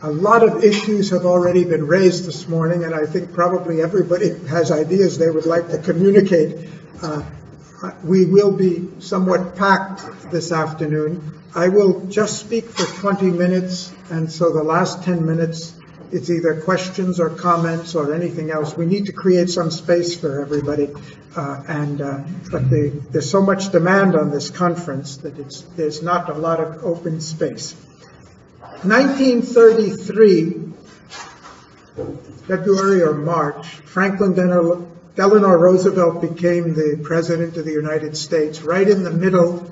A lot of issues have already been raised this morning, and I think probably everybody has ideas they would like to communicate. We will be somewhat packed this afternoon. I will just speak for 20 minutes, and so the last 10 minutes, it's either questions or comments or anything else. We need to create some space for everybody, but there's so much demand on this conference that there's not a lot of open space. 1933, February or March, Franklin Delano Roosevelt became the President of the United States, right in the middle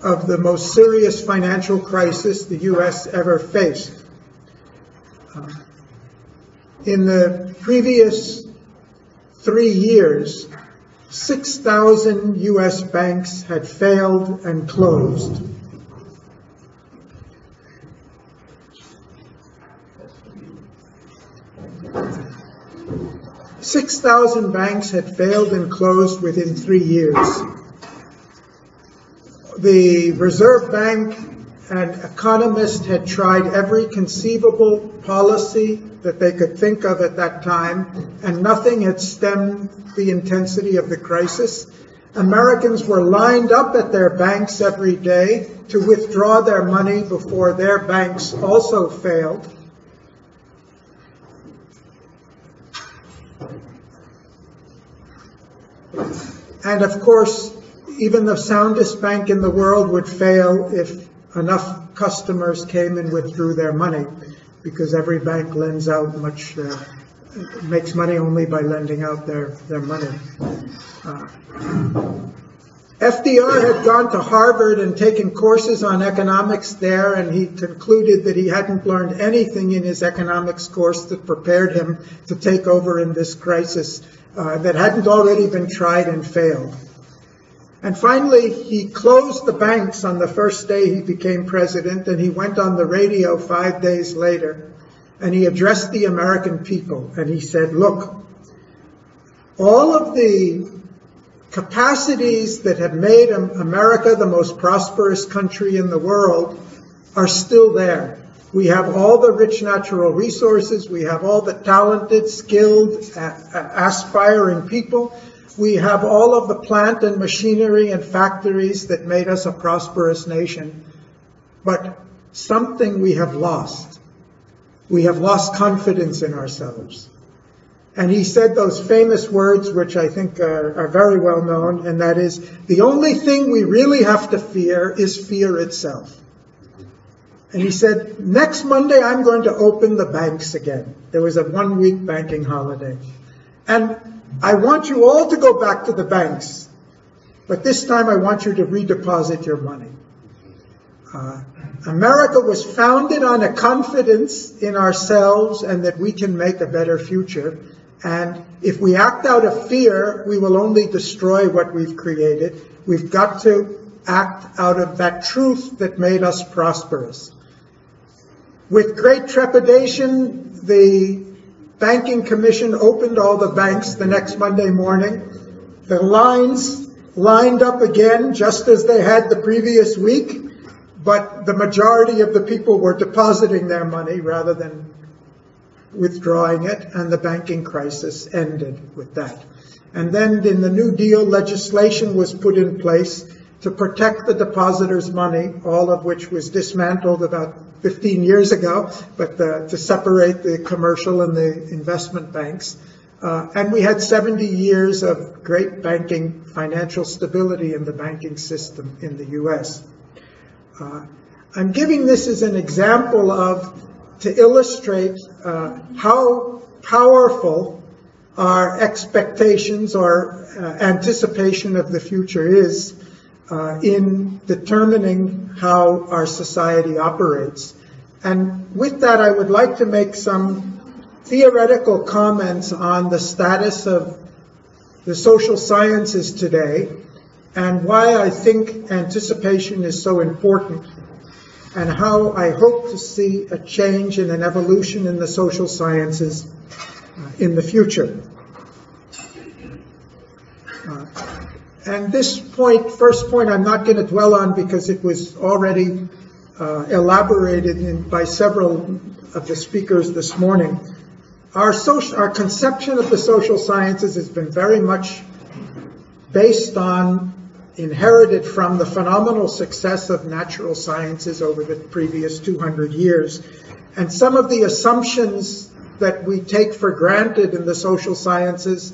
of the most serious financial crisis the U.S. ever faced. In the previous 3 years, 6,000 U.S. banks had failed and closed. 6,000 banks had failed and closed within 3 years. The Reserve Bank and economists had tried every conceivable policy that they could think of at that time, and nothing had stemmed the intensity of the crisis. Americans were lined up at their banks every day to withdraw their money before their banks also failed. And of course, even the soundest bank in the world would fail if enough customers came and withdrew their money, because every bank lends out makes money only by lending out their money. FDR had gone to Harvard and taken courses on economics there, and he concluded that he hadn't learned anything in his economics course that prepared him to take over in this crisis that hadn't already been tried and failed. And finally, he closed the banks on the first day he became president, and he went on the radio 5 days later, and he addressed the American people, and he said, look, all of the capacities that have made America the most prosperous country in the world are still there. We have all the rich natural resources. We have all the talented, skilled, aspiring people. We have all of the plant and machinery and factories that made us a prosperous nation. But something we have lost. We have lost confidence in ourselves. And he said those famous words, which I think are very well known, and that is, the only thing we really have to fear is fear itself. And he said, next Monday I'm going to open the banks again. There was a 1-week banking holiday. And I want you all to go back to the banks, but this time I want you to redeposit your money. America was founded on a confidence in ourselves and that we can make a better future. And if we act out of fear, we will only destroy what we've created. We've got to act out of that truth that made us prosperous. With great trepidation, the Banking Commission opened all the banks the next Monday morning. The lines lined up again, just as they had the previous week, but the majority of the people were depositing their money rather than withdrawing it, and the banking crisis ended with that. And then in the New Deal, legislation was put in place to protect the depositors' money, all of which was dismantled about 15 years ago, but to separate the commercial and the investment banks. And we had 70 years of great banking, financial stability in the banking system in the U.S. I'm giving this as an example to illustrate how powerful our expectations or anticipation of the future is in determining how our society operates. And with that, I would like to make some theoretical comments on the status of the social sciences today and why I think anticipation is so important, and how I hope to see a change and an evolution in the social sciences in the future. And this first point, I'm not going to dwell on because it was already elaborated by several of the speakers this morning, our conception of the social sciences has been very much based on, inherited from the phenomenal success of natural sciences over the previous 200 years. And some of the assumptions that we take for granted in the social sciences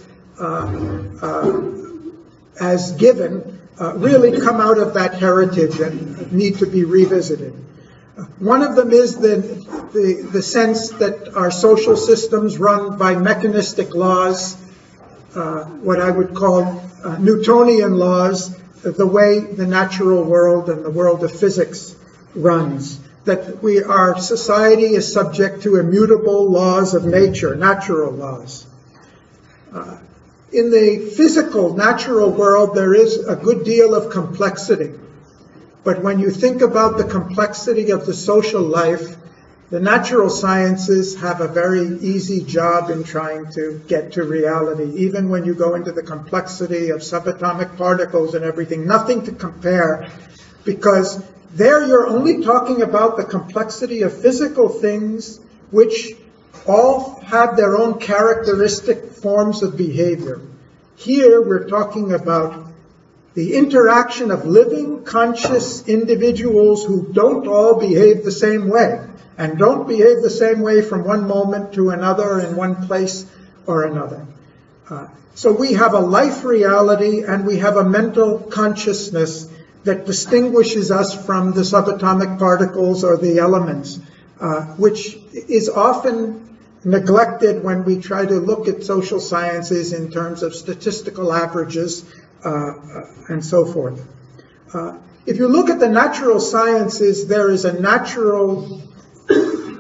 as given really come out of that heritage and need to be revisited. One of them is the sense that our social systems run by mechanistic laws, what I would call Newtonian laws, the way the natural world and the world of physics runs. That our society is subject to immutable laws of nature, natural laws. In the physical, natural world, there is a good deal of complexity. But when you think about the complexity of the social life, the natural sciences have a very easy job in trying to get to reality. Even when you go into the complexity of subatomic particles and everything, nothing to compare, because there you're only talking about the complexity of physical things, which all have their own characteristic forms of behavior. Here we're talking about the interaction of living, conscious individuals who don't all behave the same way, and don't behave the same way from one moment to another in one place or another. So we have a life reality and we have a mental consciousness that distinguishes us from the subatomic particles or the elements, which is often neglected when we try to look at social sciences in terms of statistical averages and so forth. If you look at the natural sciences, there is a natural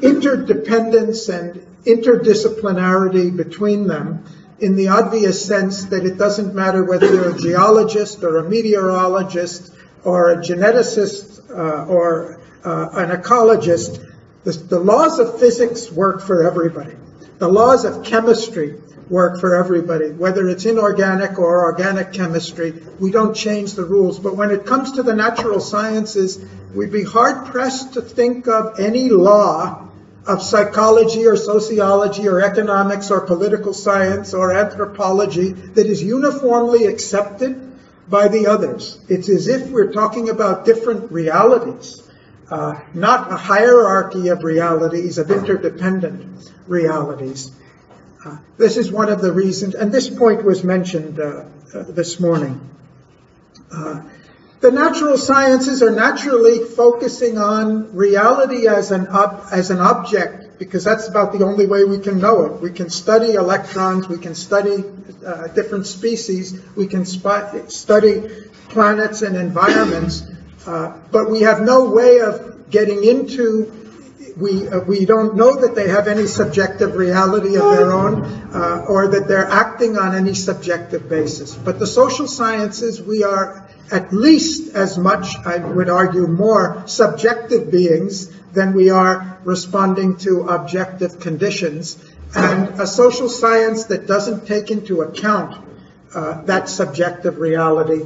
interdependence and interdisciplinarity between them, in the obvious sense that it doesn't matter whether you're a geologist or a meteorologist or a geneticist or an ecologist. The laws of physics work for everybody. The laws of chemistry work for everybody, whether it's inorganic or organic chemistry. We don't change the rules. But when it comes to the natural sciences, we'd be hard-pressed to think of any law of psychology or sociology or economics or political science or anthropology that is uniformly accepted by the others. It's as if we're talking about different realities, not a hierarchy of realities, of interdependent realities. This is one of the reasons, and this point was mentioned this morning. The natural sciences are naturally focusing on reality as an object, because that's about the only way we can know it. We can study electrons, we can study different species, we can study planets and environments, but we have no way of getting into. We don't know that they have any subjective reality of their own, or that they're acting on any subjective basis. But the social sciences, we are at least as much, I would argue, more subjective beings than we are responding to objective conditions. And a social science that doesn't take into account that subjective reality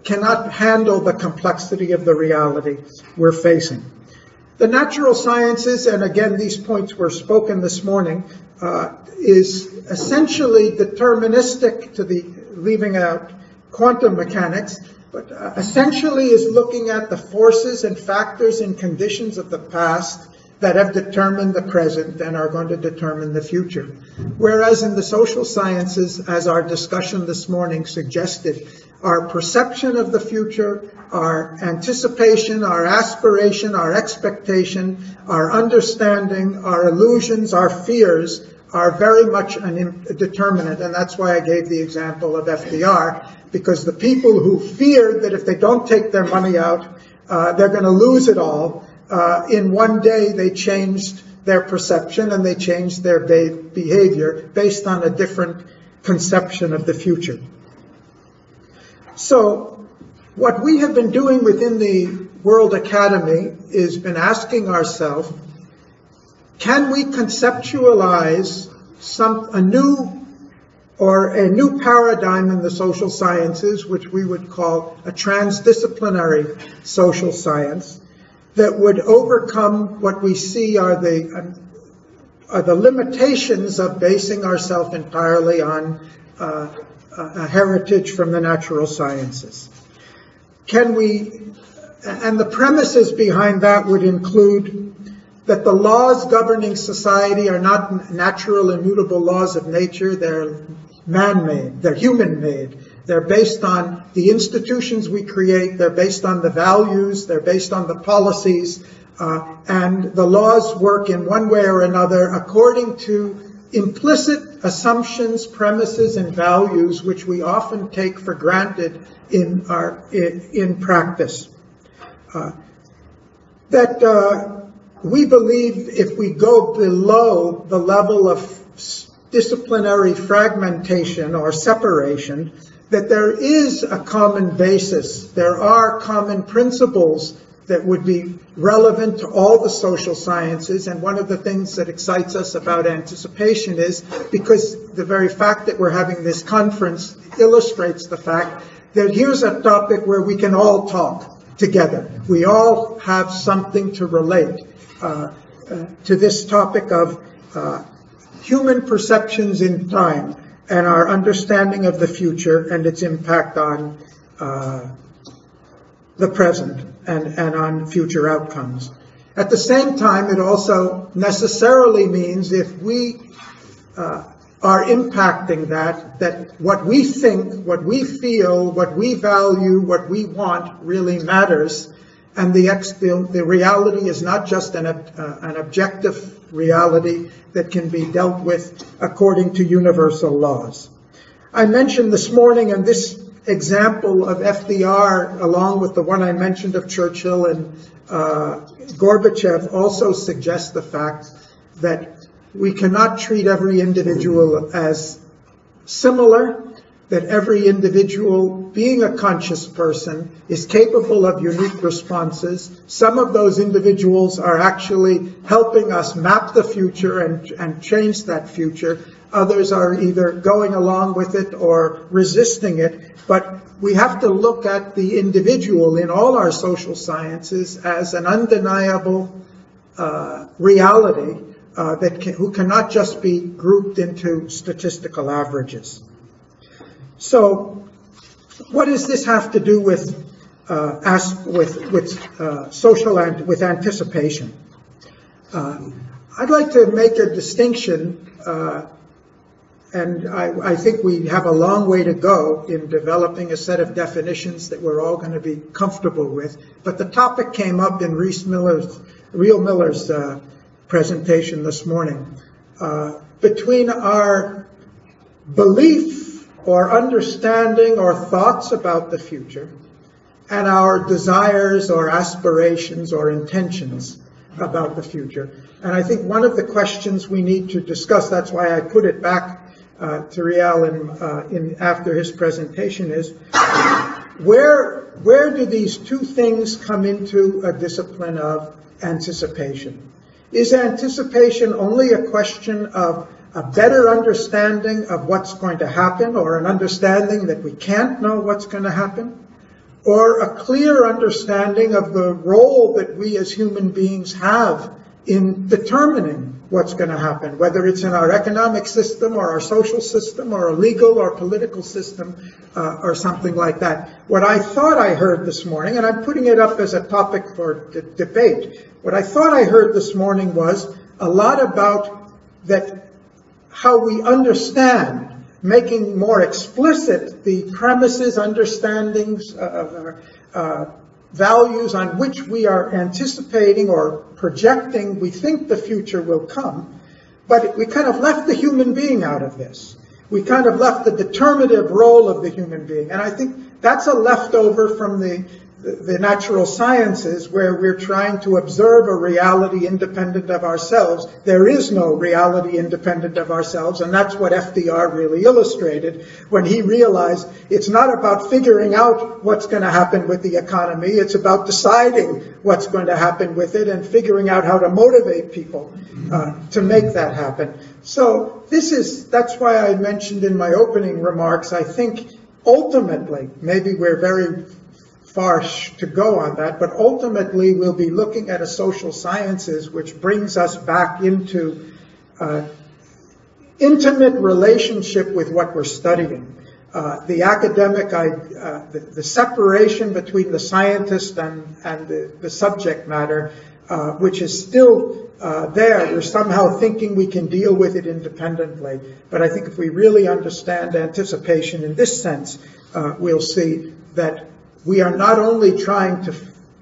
cannot handle the complexity of the reality we're facing. The natural sciences, and again these points were spoken this morning, is essentially deterministic to the, leaving out quantum mechanics, but essentially is looking at the forces and factors and conditions of the past that have determined the present and are going to determine the future. Whereas in the social sciences, as our discussion this morning suggested, our perception of the future, our anticipation, our aspiration, our expectation, our understanding, our illusions, our fears are very much a determinant. And that's why I gave the example of FDR, because the people who feared that if they don't take their money out, they're going to lose it all, in one day they changed their perception and they changed their behavior based on a different conception of the future. So what we have been doing within the World Academy is been asking ourselves, can we conceptualize a new paradigm in the social sciences, which we would call a transdisciplinary social science, that would overcome what we see are the limitations of basing ourselves entirely on a heritage from the natural sciences. And the premises behind that would include that the laws governing society are not natural, immutable laws of nature. They're man-made, they're human-made. They're based on the institutions we create, they're based on the values, they're based on the policies, and the laws work in one way or another according to implicit assumptions, premises, and values which we often take for granted in practice. We believe if we go below the level of disciplinary fragmentation or separation, that there is a common basis. There are common principles that would be relevant to all the social sciences. And one of the things that excites us about anticipation is because the very fact that we're having this conference illustrates the fact that here's a topic where we can all talk together. We all have something to relate to this topic of human perceptions in time and our understanding of the future and its impact on the present and on future outcomes. At the same time, it also necessarily means if we are impacting that what we think, what we feel, what we value, what we want really matters, and the reality is not just an objective reality that can be dealt with according to universal laws. I mentioned this morning, and this example of FDR, along with the one I mentioned of Churchill and Gorbachev, also suggests the fact that we cannot treat every individual as similar, that every individual, being a conscious person, is capable of unique responses. Some of those individuals are actually helping us map the future and change that future. Others are either going along with it or resisting it. But we have to look at the individual in all our social sciences as an undeniable reality who cannot just be grouped into statistical averages. So, what does this have to do with anticipation? I'd like to make a distinction, and I think we have a long way to go in developing a set of definitions that we're all going to be comfortable with. But the topic came up in Reel Miller's presentation this morning, between our belief or understanding or thoughts about the future and our desires or aspirations or intentions about the future. And I think one of the questions we need to discuss, that's why I put it back to Rial after his presentation, is where do these two things come into a discipline of anticipation? Is anticipation only a question of a better understanding of what's going to happen, or an understanding that we can't know what's going to happen, or a clear understanding of the role that we as human beings have in determining what's going to happen, whether it's in our economic system or our social system or a legal or political system or something like that. What I thought I heard this morning, and I'm putting it up as a topic for debate, what I thought I heard this morning was a lot about that how we understand, making more explicit the premises, understandings, values on which we are anticipating or projecting we think the future will come. But we kind of left the human being out of this. We kind of left the determinative role of the human being. And I think that's a leftover from the natural sciences, where we're trying to observe a reality independent of ourselves. There is no reality independent of ourselves, and that's what FDR really illustrated when he realized it's not about figuring out what's going to happen with the economy, it's about deciding what's going to happen with it and figuring out how to motivate people to make that happen. So that's why I mentioned in my opening remarks, I think ultimately, maybe we're very far to go on that, but ultimately we'll be looking at a social sciences which brings us back into intimate relationship with what we're studying. The academic, the separation between the scientist and the subject matter, which is still there. We're somehow thinking we can deal with it independently. But I think if we really understand anticipation in this sense, we'll see that we are not only trying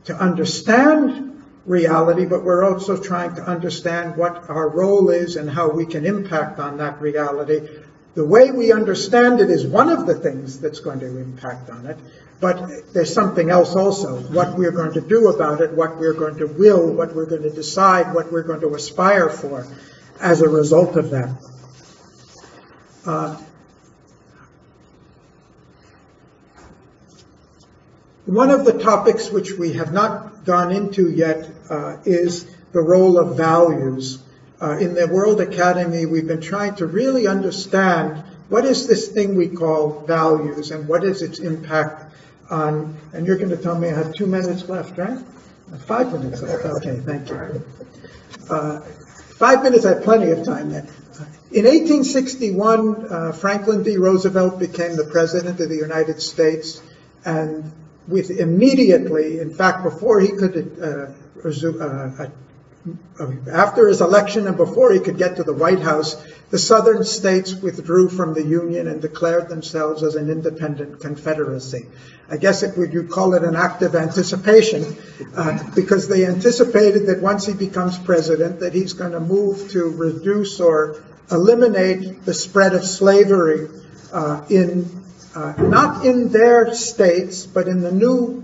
to understand reality, but we're also trying to understand what our role is and how we can impact on that reality. The way we understand it is one of the things that's going to impact on it, but there's something else also, what we're going to do about it, what we're going to will, what we're going to decide, what we're going to aspire for as a result of that. One of the topics which we have not gone into yet is the role of values. In the World Academy, we've been trying to really understand what is this thing we call values and what is its impact on, and you're going to tell me I have 2 minutes left, right? 5 minutes left. Okay, thank you. 5 minutes, I have plenty of time then. In 1861, Franklin D. Roosevelt became the President of the United States, and with immediately, in fact, before he could after his election and before he could get to the White House, the southern states withdrew from the Union and declared themselves as an independent confederacy. I guess you'd call it an act of anticipation, because they anticipated that once he becomes president, that he's going to move to reduce or eliminate the spread of slavery not in their states, but in the new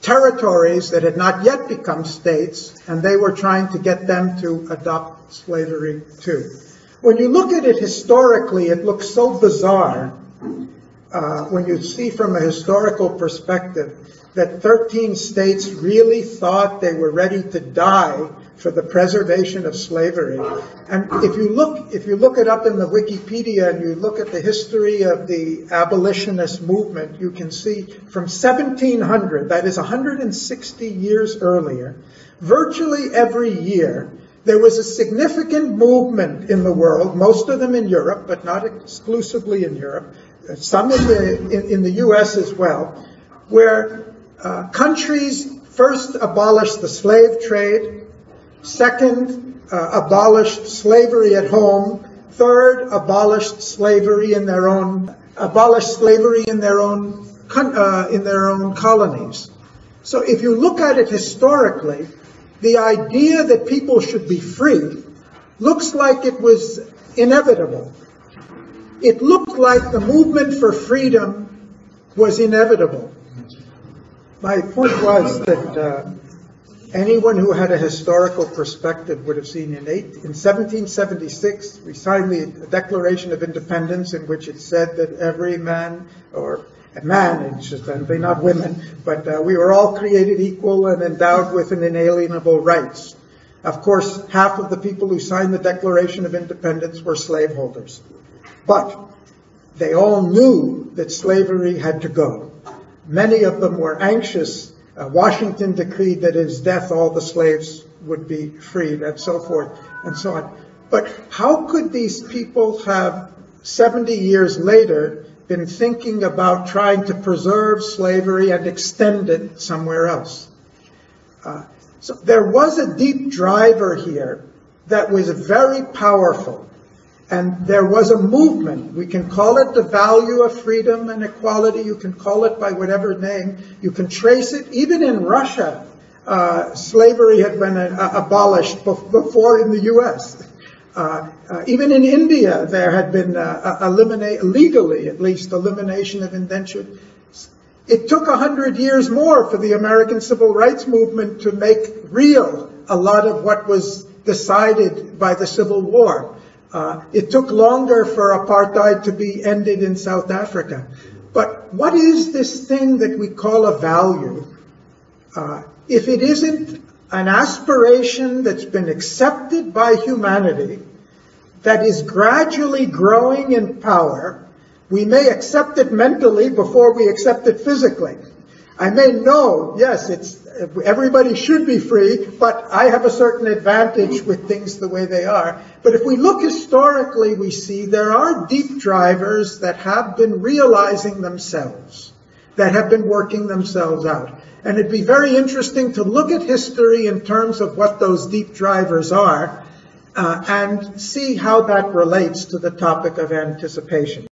territories that had not yet become states, and they were trying to get them to adopt slavery too. When you look at it historically, it looks so bizarre when you see from a historical perspective that 13 states really thought they were ready to die for the preservation of slavery. And if you look it up in the Wikipedia and you look at the history of the abolitionist movement, you can see from 1700, that is 160 years earlier, virtually every year, there was a significant movement in the world, most of them in Europe, but not exclusively in Europe, some in the US as well, where countries first abolished the slave trade, second, abolished slavery at home. Third, abolished slavery in their own colonies. So if you look at it historically, the idea that people should be free looks like it was inevitable. It looked like the movement for freedom was inevitable. My point was that anyone who had a historical perspective would have seen in 1776, we signed the Declaration of Independence, in which it said that every man, or a man, it's just not women, but we were all created equal and endowed with inalienable rights. Of course, half of the people who signed the Declaration of Independence were slaveholders. But they all knew that slavery had to go. Many of them were anxious. Washington decreed that at his death all the slaves would be freed, and so forth and so on. But how could these people have 70 years later been thinking about trying to preserve slavery and extend it somewhere else? So there was a deep driver here that was very powerful. And there was a movement. We can call it the value of freedom and equality. You can call it by whatever name. You can trace it. Even in Russia, slavery had been abolished before in the U.S. Even in India, there had been legally, at least, elimination of indentured. It took 100 years more for the American Civil Rights Movement to make real a lot of what was decided by the Civil War. It took longer for apartheid to be ended in South Africa. But what is this thing that we call a value? If it isn't an aspiration that's been accepted by humanity, that is gradually growing in power, we may accept it mentally before we accept it physically. I may know, yes, everybody should be free, but I have a certain advantage with things the way they are. But if we look historically, we see there are deep drivers that have been realizing themselves, that have been working themselves out. And it'd be very interesting to look at history in terms of what those deep drivers are, and see how that relates to the topic of anticipation.